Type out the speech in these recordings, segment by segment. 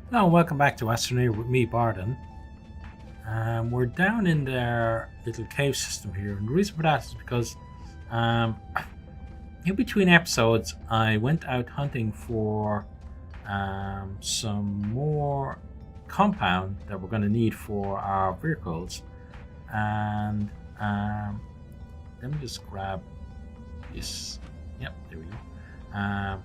Hello and welcome back to Astroneer with me, Bardon. We're down in their little cave system here, and the reason for that is because um, in between episodes, I went out hunting for some more compound that we're going to need for our vehicles, and let me just grab this. Yep, there we go.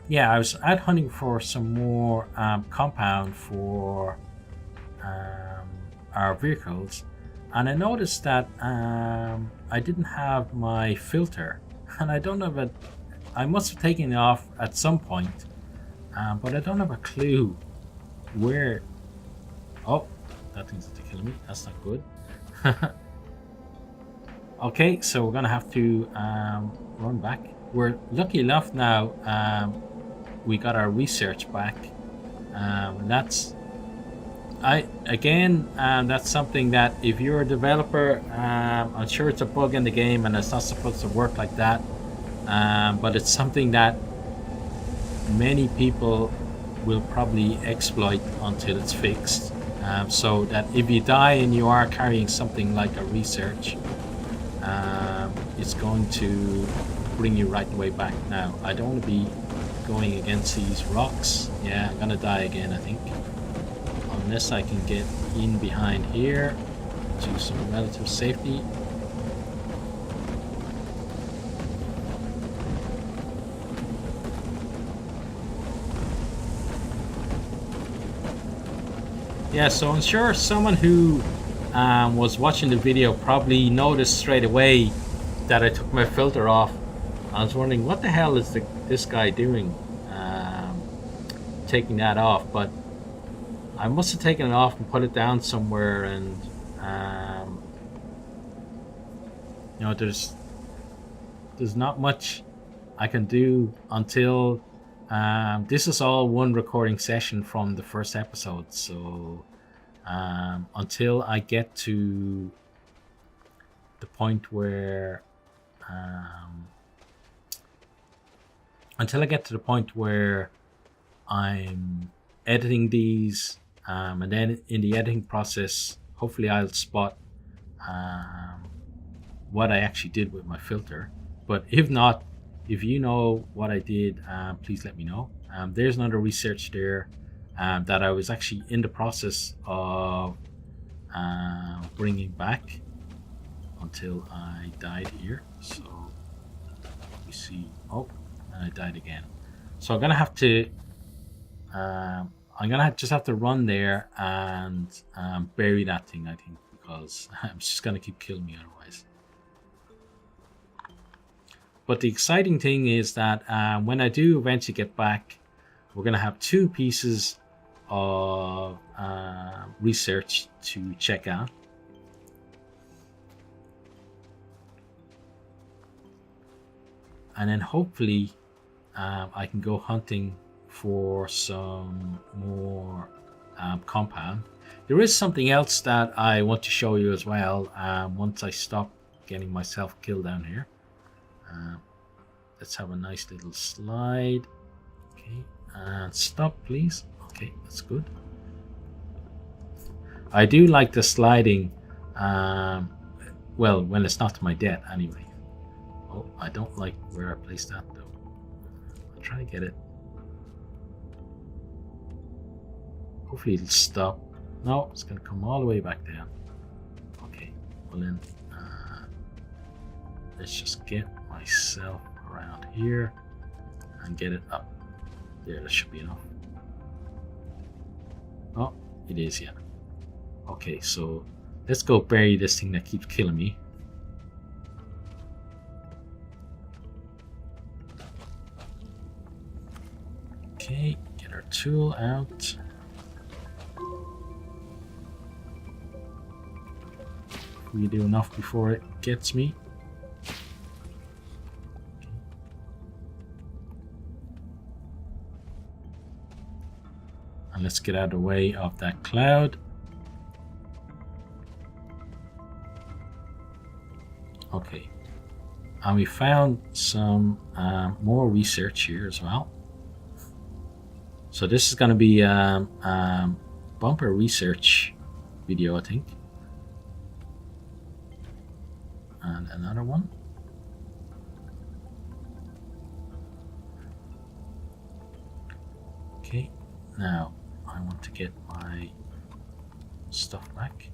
Yeah, I was out hunting for some more compound for um, our vehicles, and I noticed that I didn't have my filter, and I don't have it. I must have taken it off at some point, but I don't have a clue where. Oh, that thing's to kill me. That's not good. Okay, so we're gonna have to run back. We're lucky enough now. We got our research back. That's I again, that's something that if you're a developer, I'm sure it's a bug in the game and it's not supposed to work like that. But it's something that many people will probably exploit until it's fixed. So that if you die and you are carrying something like a research, it's going to bring you right the way back. Now, I don't want to be going against these rocks. Yeah, I'm gonna die again, I think. Unless I can get in behind here to some relative safety. Yeah, so I'm sure someone who was watching the video probably noticed straight away that I took my filter off. I was wondering what the hell is this guy doing, taking that off, but I must have taken it off and put it down somewhere, and there's not much I can do until this is all one recording session from the first episode. So until I get to the point where um, I'm editing these, and then in the editing process, hopefully I'll spot what I actually did with my filter. But if not, if you know what I did, please let me know. There's another research there that I was actually in the process of bringing back until I died here. So we see. Oh, and I died again. So I'm gonna have to. I'm gonna just have to run there and bury that thing, I think, because it's just gonna keep killing me otherwise. But the exciting thing is that when I do eventually get back, we're gonna have two pieces of research to check out. And then hopefully I can go hunting for some more compound. There is something else that I want to show you as well once I stop getting myself killed down here. Let's have a nice little slide. Okay, and stop, please. Okay, that's good. I do like the sliding, well, when it's not to my death anyway. Oh, I don't like where I placed that though. I'll try to get it. Hopefully it'll stop. No, it's going to come all the way back down. Okay, well then, let's just get myself around here and get it up. There, that should be enough. Oh, it is, yeah. Okay, so let's go bury this thing that keeps killing me. Okay, get our tool out. We do enough before it gets me. And let's get out of the way of that cloud. Okay, and we found some more research here as well. So this is going to be bumper research video, I think. And another one. Okay, now I want to get my stuff back.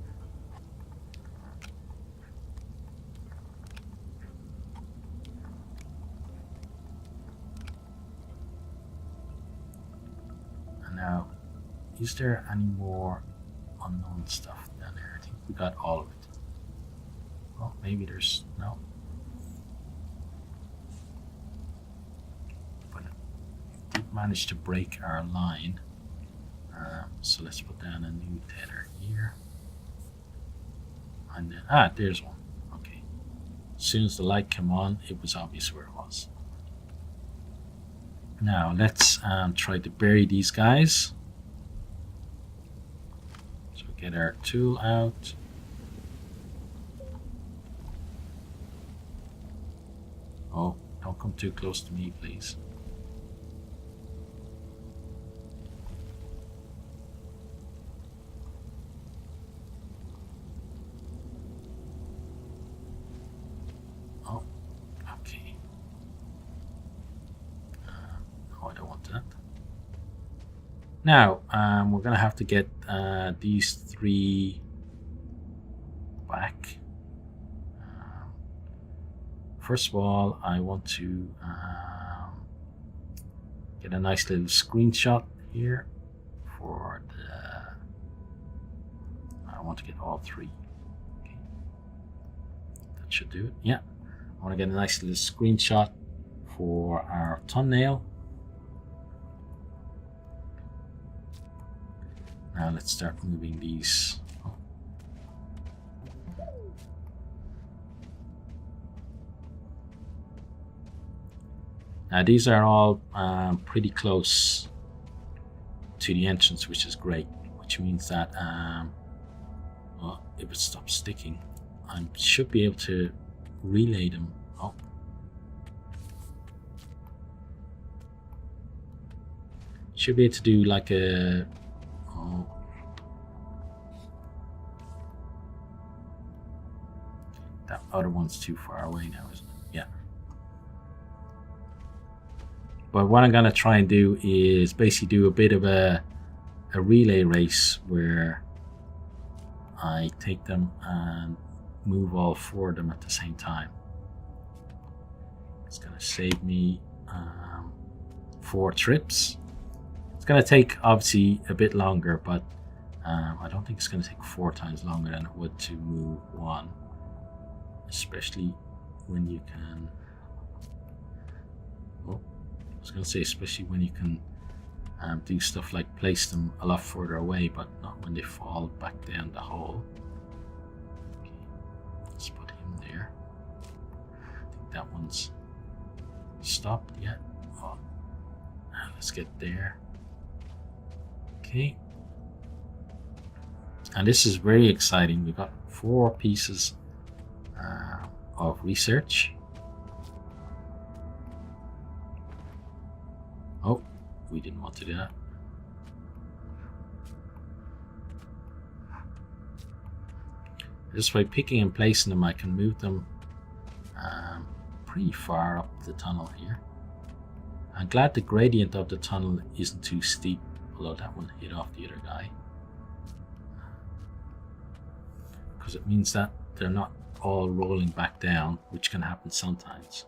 And now, is there any more unknown stuff down there? I think we got all of it. Well, maybe there's no. But it did manage to break our line. So let's put down a new tether here. And then, there's one. Okay. As soon as the light came on, it was obvious where it was. Now let's try to bury these guys. So get our tool out. Oh, don't come too close to me, please. Oh, okay. No, I don't want that. Now, we're going to have to get these three back. First of all, I want to get a nice little screenshot here for the. I want to get all three. Okay. That should do it. Yeah. I want to get a nice little screenshot for our thumbnail. Now let's start moving these. Now these are all pretty close to the entrance, which is great, which means that well, if it stops sticking, I should be able to relay them. Oh. Should be able to do like a that other one's too far away now, isn't it? Yeah. But what I'm going to try and do is basically do a bit of a relay race where I take them and move all four of them at the same time. It's going to save me 4 trips. It's going to take obviously a bit longer, but I don't think it's going to take 4 times longer than it would to move one, especially when you can. Oh, I was going to say especially when you can do stuff like place them a lot further away, but not when they fall back down the hole. Okay, let's put him there. I think that one's stopped yet. Oh, let's get there. Okay, and this is very exciting. We got 4 pieces of research. Oh, we didn't want to do that. Just by picking and placing them, I can move them pretty far up the tunnel here. I'm glad the gradient of the tunnel isn't too steep, although that one hit off the other guy. Because it means that they're not all rolling back down, which can happen sometimes.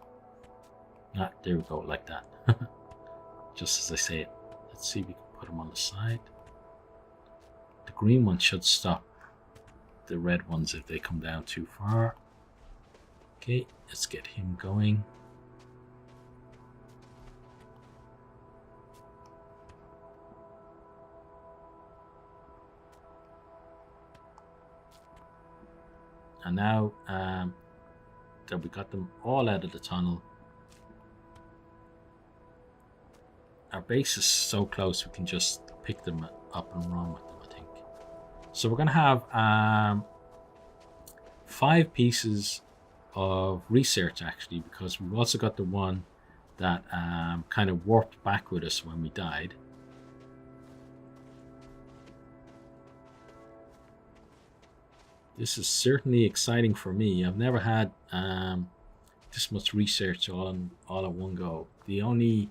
There we go, like that. Just as I say it. Let's see if we can put them on the side. The green one should stop the red ones if they come down too far. Okay, let's get him going. And now that we got them all out of the tunnel, our base is so close we can just pick them up and run with them, I think. So we're going to have 5 pieces of research actually, because we've also got the one that kind of warped back with us when we died. This is certainly exciting for me. I've never had this much research all at one go. The only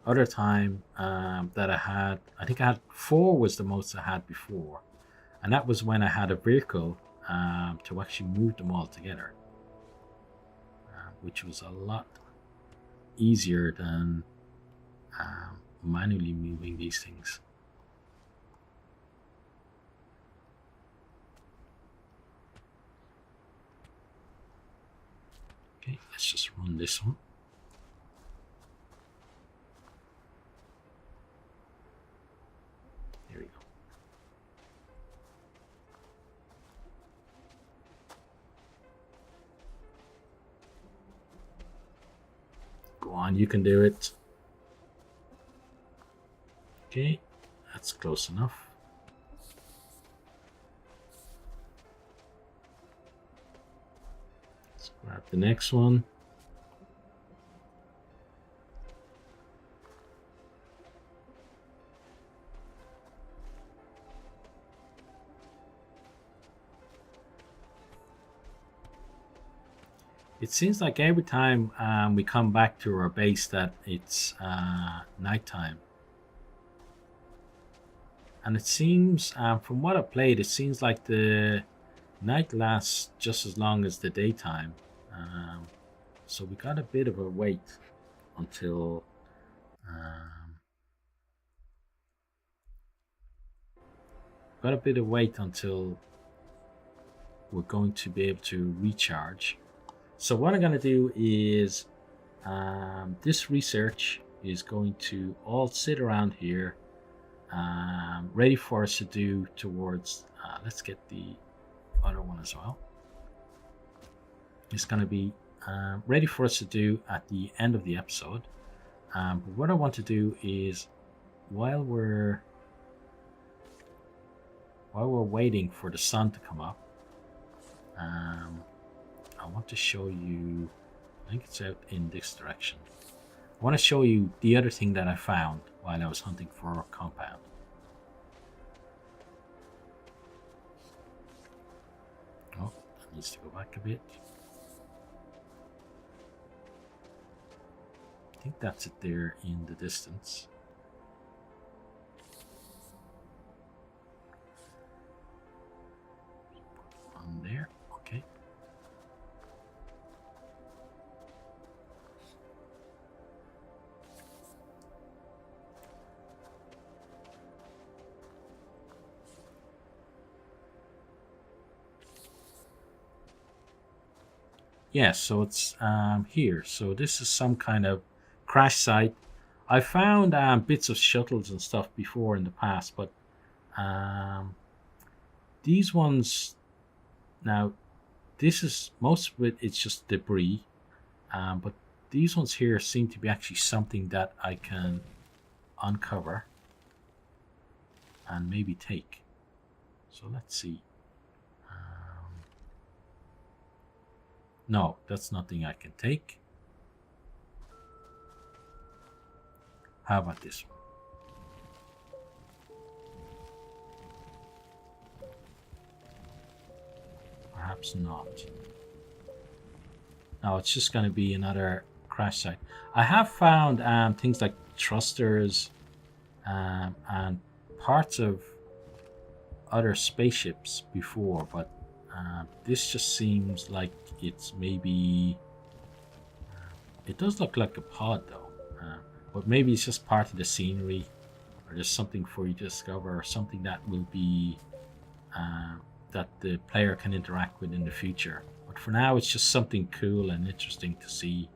other time that I think I had 4 was the most I had before, and that was when I had a vehicle to actually move them all together, which was a lot easier than manually moving these things. Okay, let's just run this one. There we go. Go on, you can do it. Okay, that's close enough. Let's grab the next one. It seems like every time we come back to our base that it's nighttime. And it seems, from what I played, it seems like the night lasts just as long as the daytime. So we got a bit of a wait until we're going to be able to recharge. So what I'm going to do is this research is going to all sit around here, ready for us to do towards, let's get the other one as well. It's going to be ready for us to do at the end of the episode. But what I want to do is, while we're waiting for the sun to come up, I want to show you, I think it's out in this direction. I want to show you the other thing that I found while I was hunting for a compound. Oh, that needs to go back a bit. I think that's it there in the distance. On there, okay. Yeah, so it's here. So this is some kind of crash site. I found bits of shuttles and stuff before in the past, but these ones, now this is, most of it, it's just debris, but these ones here seem to be actually something that I can uncover and maybe take. So let's see. No, that's nothing I can take. How about this one? Perhaps not. No, it's just going to be another crash site. I have found things like thrusters and parts of other spaceships before, but this just seems like it's maybe, it does look like a pod though, but maybe it's just part of the scenery, or just something for you to discover, or something that will be that the player can interact with in the future. But for now, it's just something cool and interesting to see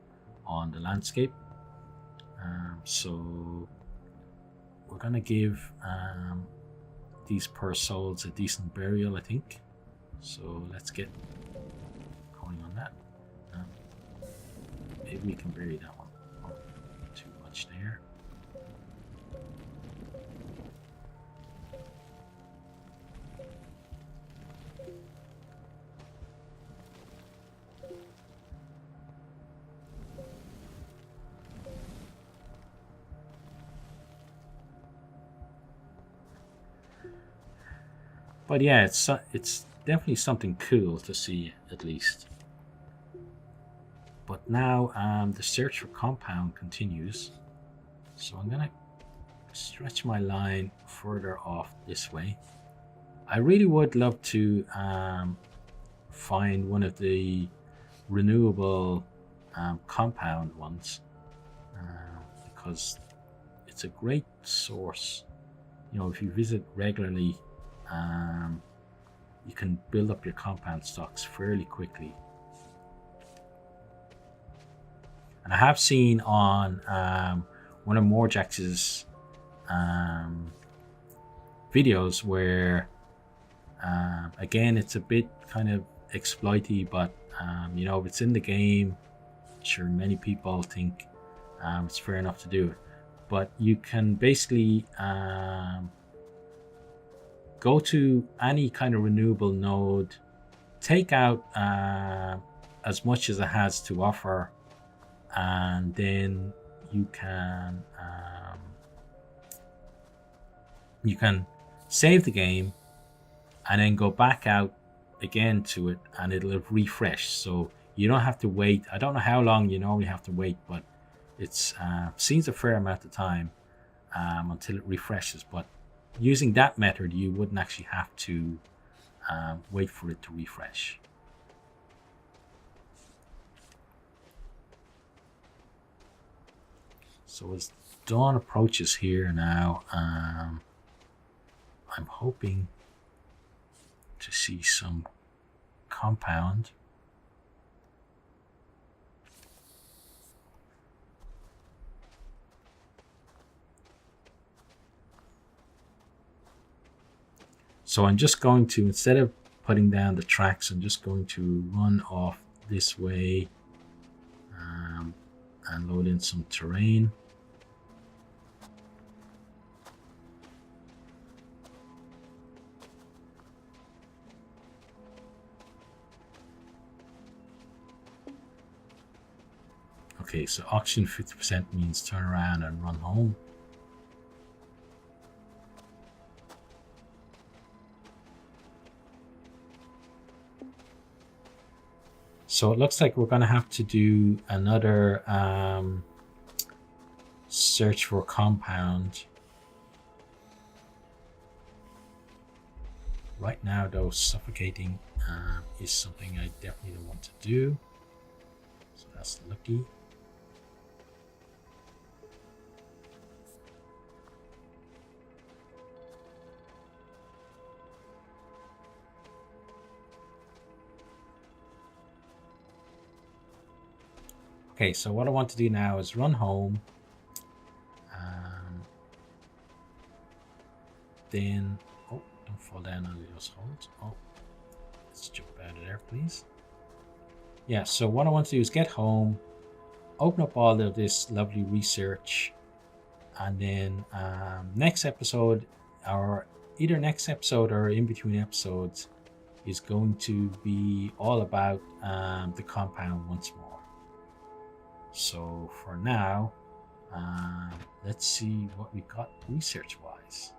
on the landscape. So we're gonna give these poor souls a decent burial, I think. So let's get going on that. Maybe we can bury that one. Oh, too much there. But yeah, it's definitely something cool to see, at least. But now the search for compound continues. So I'm gonna stretch my line further off this way. I really would love to find one of the renewable compound ones, because it's a great source. You know, if you visit regularly, you can build up your compound stocks fairly quickly. And I have seen on one of Morjax's videos where, again, it's a bit kind of exploity, but you know, if it's in the game, sure, many people think it's fair enough to do it. But you can basically go to any kind of renewable node, take out as much as it has to offer, and then you can save the game and then go back out again to it, and it'll refresh. So you don't have to wait. I don't know how long you normally have to wait, but it's seems a fair amount of time until it refreshes. But using that method, you wouldn't actually have to wait for it to refresh. So as dawn approaches here now, I'm hoping to see some compound. So I'm just going to, instead of putting down the tracks, I'm just going to run off this way and load in some terrain. Okay, so oxygen 50% means turn around and run home. So it looks like we're going to have to do another search for compound. Right now, though, suffocating is something I definitely don't want to do. So that's lucky. Okay, so what I want to do now is run home. Then, oh, don't fall down on those holes. Oh, let's jump out of there, please. Yeah, so what I want to do is get home, open up all of this lovely research, and then next episode, or either next episode or in between episodes, is going to be all about the compound once more. So for now, let's see what we got research-wise.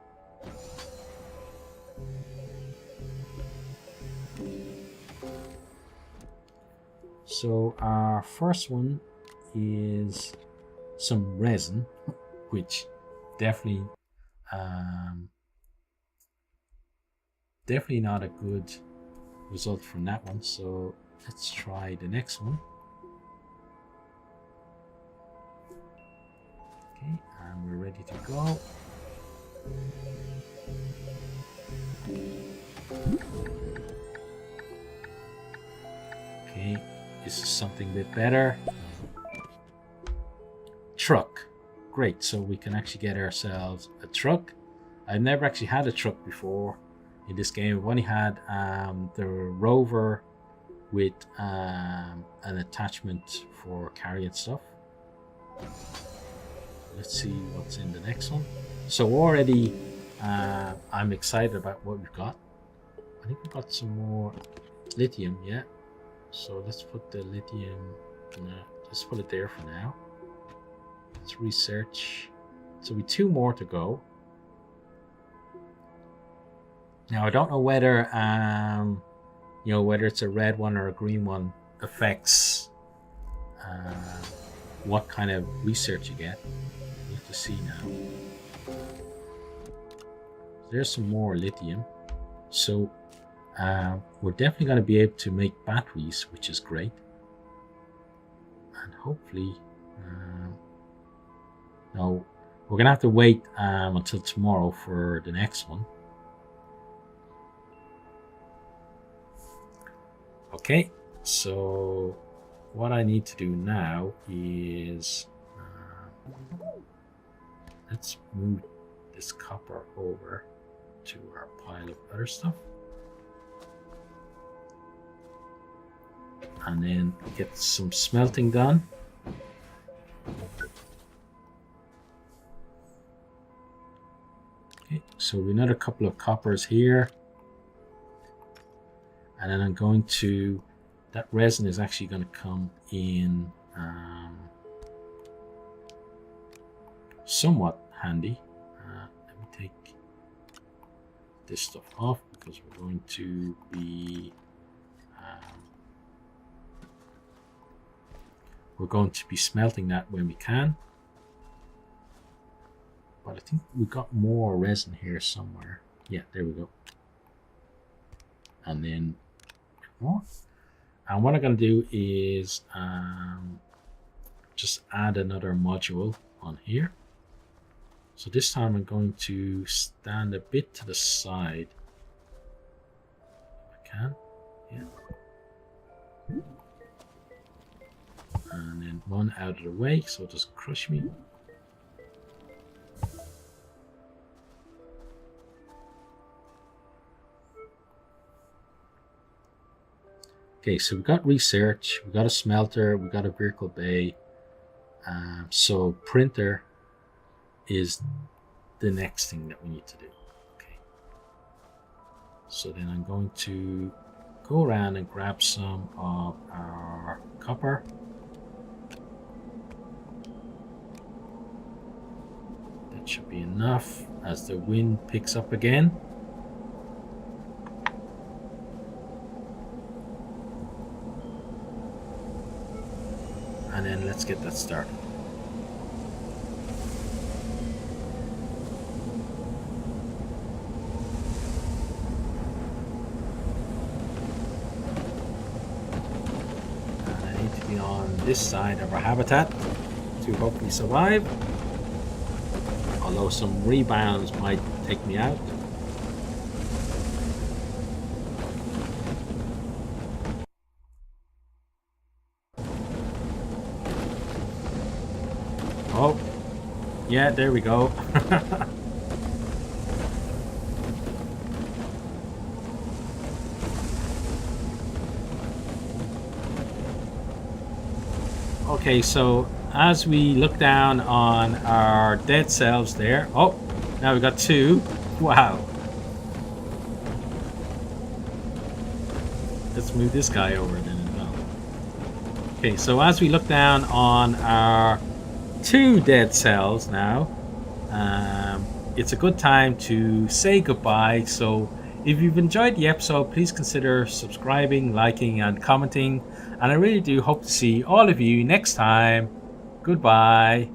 So our first one is some resin, which definitely not a good result from that one. So let's try the next one. Okay, and we're ready to go. Okay, this is something a bit better. Truck. Great, so we can actually get ourselves a truck. I've never actually had a truck before in this game. I've only had the rover with an attachment for carrying stuff. Let's see what's in the next one. So already I'm excited about what we've got. I think we've got some more lithium, yeah. So let's put the lithium, let's put it there for now. Let's research. So we 2 more to go. Now I don't know whether you know, whether it's a red one or a green one affects what kind of research you get. You have to see now. There's some more lithium. So we're definitely going to be able to make batteries, which is great. And hopefully, no, we're going to have to wait until tomorrow for the next one. Okay, so what I need to do now is let's move this copper over to our pile of other stuff, and then get some smelting done. Okay, so another couple of coppers here, and then I'm going to, that resin is actually going to come in somewhat handy. Let me take this stuff off because we're going to be smelting that when we can. But I think we got more resin here somewhere. Yeah, there we go. And then more. And what I'm going to do is just add another module on here. So this time I'm going to stand a bit to the side. If I can. Yeah. And then one out of the way so it doesn't crush me. Okay, so we've got research, we've got a smelter, we've got a vehicle bay. So printer is the next thing that we need to do. Okay. So then I'm going to go around and grab some of our copper. That should be enough as the wind picks up again. And then let's get that started. And I need to be on this side of our habitat to hopefully survive. Although some rebounds might take me out. Oh, yeah, there we go. Okay, so as we look down on our dead cells there, oh, now we've got two. Wow. Let's move this guy over then as well. Okay, so as we look down on our two dead cells now, it's a good time to say goodbye. So if you've enjoyed the episode, please consider subscribing, liking and commenting, and I really do hope to see all of you next time. Goodbye.